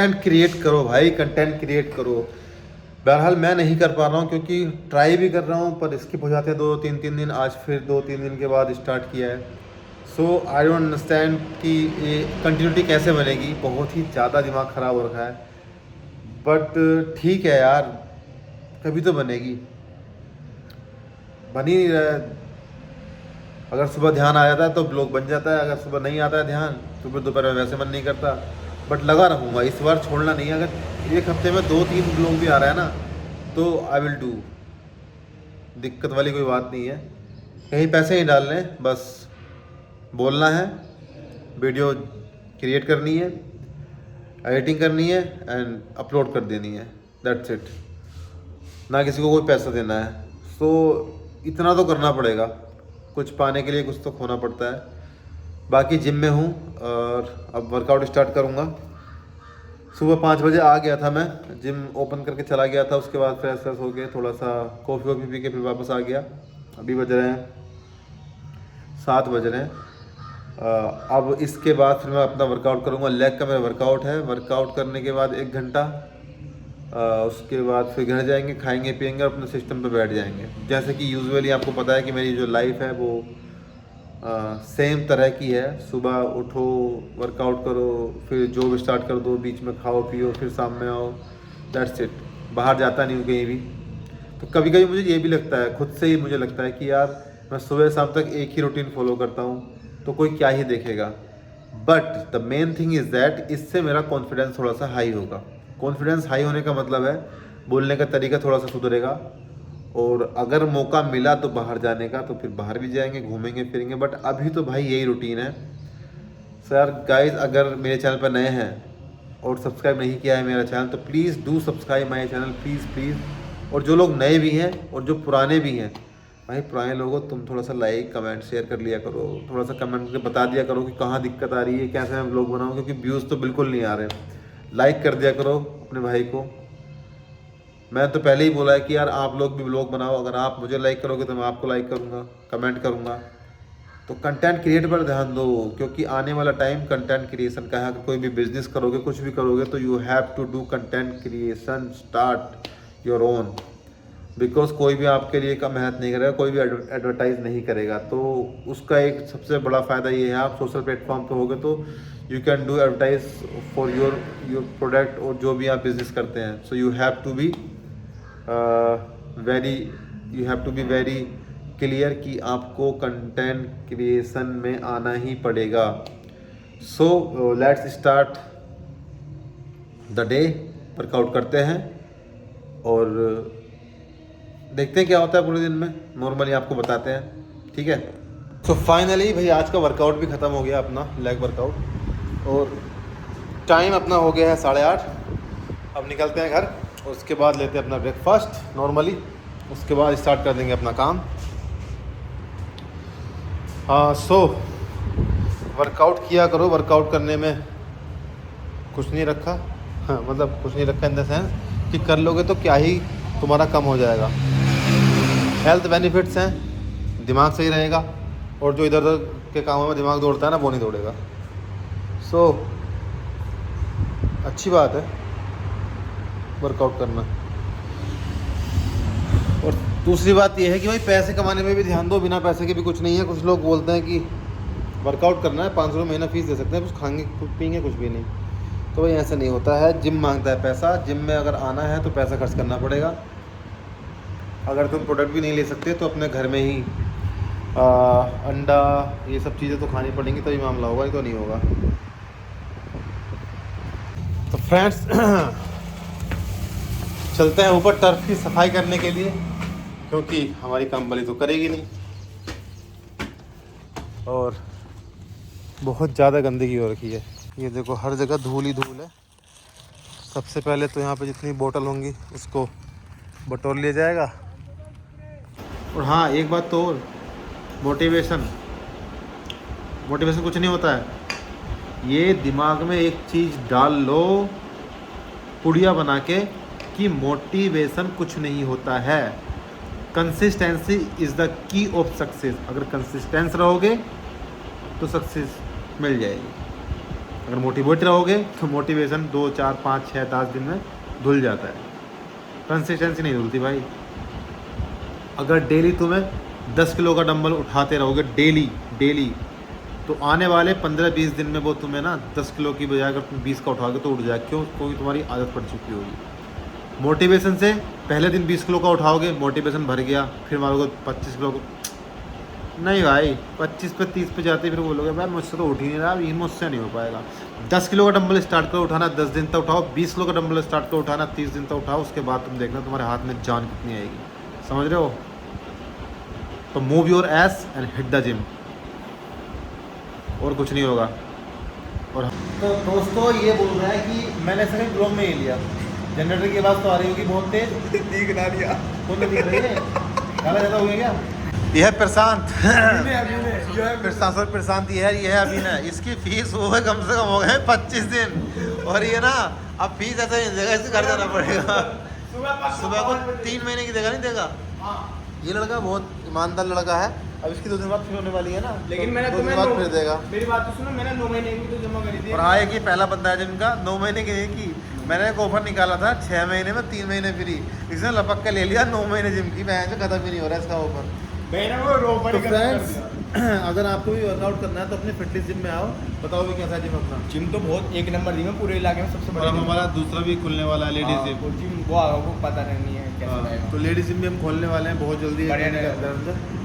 Content create करो भाई, content create करो। बहरहाल मैं नहीं कर पा रहा हूँ क्योंकि ट्राई भी कर रहा हूँ पर स्किप हो जाते हैं 2-3 दिन। आज फिर 2-3 दिन के बाद स्टार्ट किया है। सो आई डोंट अंडरस्टैंड कि ये कंटिन्यूटी कैसे बनेगी। बहुत ही ज़्यादा दिमाग ख़राब हो रखा है, बट ठीक है यार, कभी तो बनेगी। बन ही नहीं रहा है। अगर सुबह ध्यान आ जाता है तो ब्लॉग बन जाता है, अगर सुबह नहीं आता है ध्यान तो फिर दोपहर में वैसे मन नहीं करता। बट लगा रहूँगा, इस बार छोड़ना नहीं है। अगर एक हफ्ते में 2-3 ब्लॉग भी आ रहा है ना तो आई विल डू। दिक्कत वाली कोई बात नहीं है। कहीं पैसे नहीं डालने, बस बोलना है, वीडियो क्रिएट करनी है, एडिटिंग करनी है एंड अपलोड कर देनी है। That's it. ना किसी को कोई पैसा देना है। सो इतना तो करना पड़ेगा, कुछ पाने के लिए कुछ तो खोना पड़ता है। बाकी जिम में हूँ और अब वर्कआउट स्टार्ट करूँगा। सुबह 5 बजे आ गया था, मैं जिम ओपन करके चला गया था। उसके बाद फ्रेश फ्रेश हो गए, थोड़ा सा कॉफ़ी वॉफ़ी पी के फिर वापस आ गया। अभी बज रहे हैं 7 बज रहे हैं। अब इसके बाद फिर मैं अपना वर्कआउट करूँगा। लेग का मेरा वर्कआउट है। वर्कआउट करने के बाद 1 घंटा, उसके बाद फिर घर जाएंगे, खाएंगे पिएंगे और अपने सिस्टम पे बैठ जाएंगे। जैसे कि यूजुअली आपको पता है कि मेरी जो लाइफ है वो सेम तरह की है। सुबह उठो, वर्कआउट करो, फिर जॉब स्टार्ट कर दो, बीच में खाओ पियो, फिर शाम में आओ। That's it. बाहर जाता नहीं हूँ कहीं भी। तो कभी कभी मुझे ये भी लगता है, खुद से ही मुझे लगता है कि यार मैं सुबह शाम तक एक ही रूटीन फॉलो करता हूँ तो कोई क्या ही देखेगा। But the main thing is that इससे मेरा कॉन्फिडेंस थोड़ा सा हाई होगा। कॉन्फिडेंस हाई होने का मतलब है बोलने का तरीका थोड़ा सा सुधरेगा, और अगर मौका मिला तो बाहर जाने का तो फिर बाहर भी जाएंगे, घूमेंगे फिरेंगे। बट अभी तो भाई यही रूटीन है। सर गाइस, अगर मेरे चैनल पर नए हैं और सब्सक्राइब नहीं किया है मेरा चैनल तो please do subscribe my channel, please please. और जो लोग नए भी हैं और जो पुराने भी हैं, भाई पुराने लोगों तुम थोड़ा सा लाइक कमेंट शेयर कर लिया करो। थोड़ा सा कमेंट करके बता दिया करो कि कहाँ दिक्कत आ रही है, कैसे मैं ब्लॉग बनाऊँ, क्योंकि व्यूज़ तो बिल्कुल नहीं आ रहे। लाइक कर दिया करो अपने भाई को। मैं तो पहले ही बोला है कि यार आप लोग भी ब्लॉग बनाओ। अगर आप मुझे लाइक करोगे तो मैं आपको लाइक करूँगा, कमेंट करूँगा। तो कंटेंट क्रिएट पर ध्यान दो, क्योंकि आने वाला टाइम कंटेंट क्रिएशन का है। अगर कोई भी बिजनेस करोगे, कुछ भी करोगे तो you have to do content creation, start your own. Because कोई भी आपके लिए का मेहनत नहीं करेगा, कोई भी एडवर्टाइज नहीं करेगा। तो उसका एक सबसे बड़ा फ़ायदा ये है, आप सोशल प्लेटफॉर्म पे होगे तो you can do advertise for your product और जो भी आप बिजनेस करते हैं। So you have to be very clear कि आपको कंटेंट क्रिएशन में आना ही पड़ेगा। So let's start the day. Workout करते हैं और देखते हैं क्या होता है पूरे दिन में। नॉर्मली आपको बताते हैं, ठीक है। सो फाइनली भाई आज का वर्कआउट भी ख़त्म हो गया, अपना लेग वर्कआउट। और टाइम अपना हो गया है 8:30। अब निकलते हैं घर, उसके बाद लेते हैं अपना ब्रेकफास्ट नॉर्मली। उसके बाद स्टार्ट कर देंगे अपना काम। हाँ, सो वर्कआउट किया करो। वर्कआउट करने में कुछ नहीं रखा, हाँ मतलब कुछ नहीं रखा इन द सेंस कि कर लोगे तो क्या ही तुम्हारा कम हो जाएगा। हेल्थ बेनिफिट्स हैं, दिमाग सही रहेगा, और जो इधर उधर के कामों में दिमाग दौड़ता है ना, वो नहीं दौड़ेगा। सो अच्छी बात है वर्कआउट करना। और दूसरी बात यह है कि भाई पैसे कमाने में भी ध्यान दो। बिना पैसे के भी कुछ नहीं है। कुछ लोग बोलते हैं कि वर्कआउट करना है, 500 महीना फीस दे सकते हैं, कुछ खाएंगे कुछ पिएंगे कुछ भी नहीं। तो भाई ऐसा नहीं होता है। जिम मांगता है पैसा। जिम में अगर आना है तो पैसा खर्च करना पड़ेगा। अगर तुम प्रोडक्ट भी नहीं ले सकते तो अपने घर में ही अंडा ये सब चीज़ें तो खानी पड़ेंगी, तभी मामला होगा, नहीं तो नहीं होगा। तो फ्रेंड्स चलते हैं ऊपर टर्फ की सफाई करने के लिए, क्योंकि हमारी काम वाली तो करेगी नहीं और बहुत ज़्यादा गंदगी हो रखी है। ये देखो हर जगह धूल ही धूल है। सबसे पहले तो यहाँ पे जितनी बोतल होंगी उसको बटोर लिया जाएगा। और हाँ, एक बात तो और, मोटिवेशन कुछ नहीं होता है। ये दिमाग में एक चीज़ डाल लो पुड़िया बना के कि मोटिवेशन कुछ नहीं होता है। Consistency is the key of success. अगर कंसिस्टेंस रहोगे तो सक्सेस मिल जाएगी। अगर मोटिवेट रहोगे तो मोटिवेशन 2, 4, 5, 6, 10 दिन में धुल जाता है। कंसिस्टेंसी नहीं धुलती भाई। अगर डेली तुम्हें 10 किलो का डंबल उठाते रहोगे डेली तो आने वाले 15-20 दिन में वो तुम्हें ना 10 किलो की बजाय अगर तुम 20 का उठाओगे तो उठ जाए। क्यों? क्योंकि तुम्हारी आदत पड़ चुकी होगी। मोटिवेशन से पहले दिन 20 किलो का उठाओगे, मोटिवेशन भर गया, फिर मारोगे 25 किलो को, नहीं भाई 25 पे 30 पे जाते फिर बोलोगे भाई मुझसे तो उठ ही नहीं रहा, ये मुझसे नहीं हो पाएगा। 10 किलो का डंबल स्टार्ट करो उठाना, 10 दिन तक उठाओ। 20 किलो का डंबल स्टार्ट करो उठाना, 30 दिन तक उठाओ। उसके बाद तुम देखना तुम्हारे हाथ में जान कितनी आएगी। समझ रहे हो? तो move your S and hit the gym, और कुछ नहीं होगा। और तो दोस्तों ये बोल रहा है कि मैंने ऐसा कहीं ब्लॉग में ही लिया, जनरेटर की आवाज़ तो आ रही होगी बहुत तेज, दिख ना दिया कौन दिख रही है? काला ज़्यादा हो गया क्या? ये है प्रशांत। प्रशांत ये है अभिनय। इसकी फीस वो है कम से कम हो गए 25 दिन, और ये ना अब फीस ऐसा नहीं देगा, इससे घर जाना पड़ेगा। सुबह को 3 महीने की देगा, नहीं देगा। ये लड़का बहुत ईमानदार लड़का है। अब इसकी 2 दिन बाद फिर होने वाली है ना, लेकिन मैंने 2 दिन तुम्हें बाद फिर देगा। मेरी बात तो सुनो, मैंने 9 महीने की तो जमा करी थी। और हाँ, एक ये पहला बंदा है जिनका 9 महीने की नहीं की। मैंने एक ऑफर निकाला था 6 महीने में 3 महीने फ्री, इसने लपक के ले लिया 9 महीने जिम की। मैं खत्म ही नहीं हो रहा इसका ऑफर। मैंने वो रोबोट तो फ्रेंड्स, अगर आपको भी वर्कआउट करना है तो अपने फिटनेस जिम में आओ। बताओ भी कैसा जिम अपना? जिम तो बहुत एक नंबर जिम है पूरे इलाके में, सबसे और बड़ा अब हमारा दूसरा भी खुलने वाला है लेडीज जिम। जिम वो आपको पता नहीं है कैसा रहेगा। तो लेडीज जिम भी हम खोलने वाले हैं बहुत जल्दी बढ़िया के अंदर।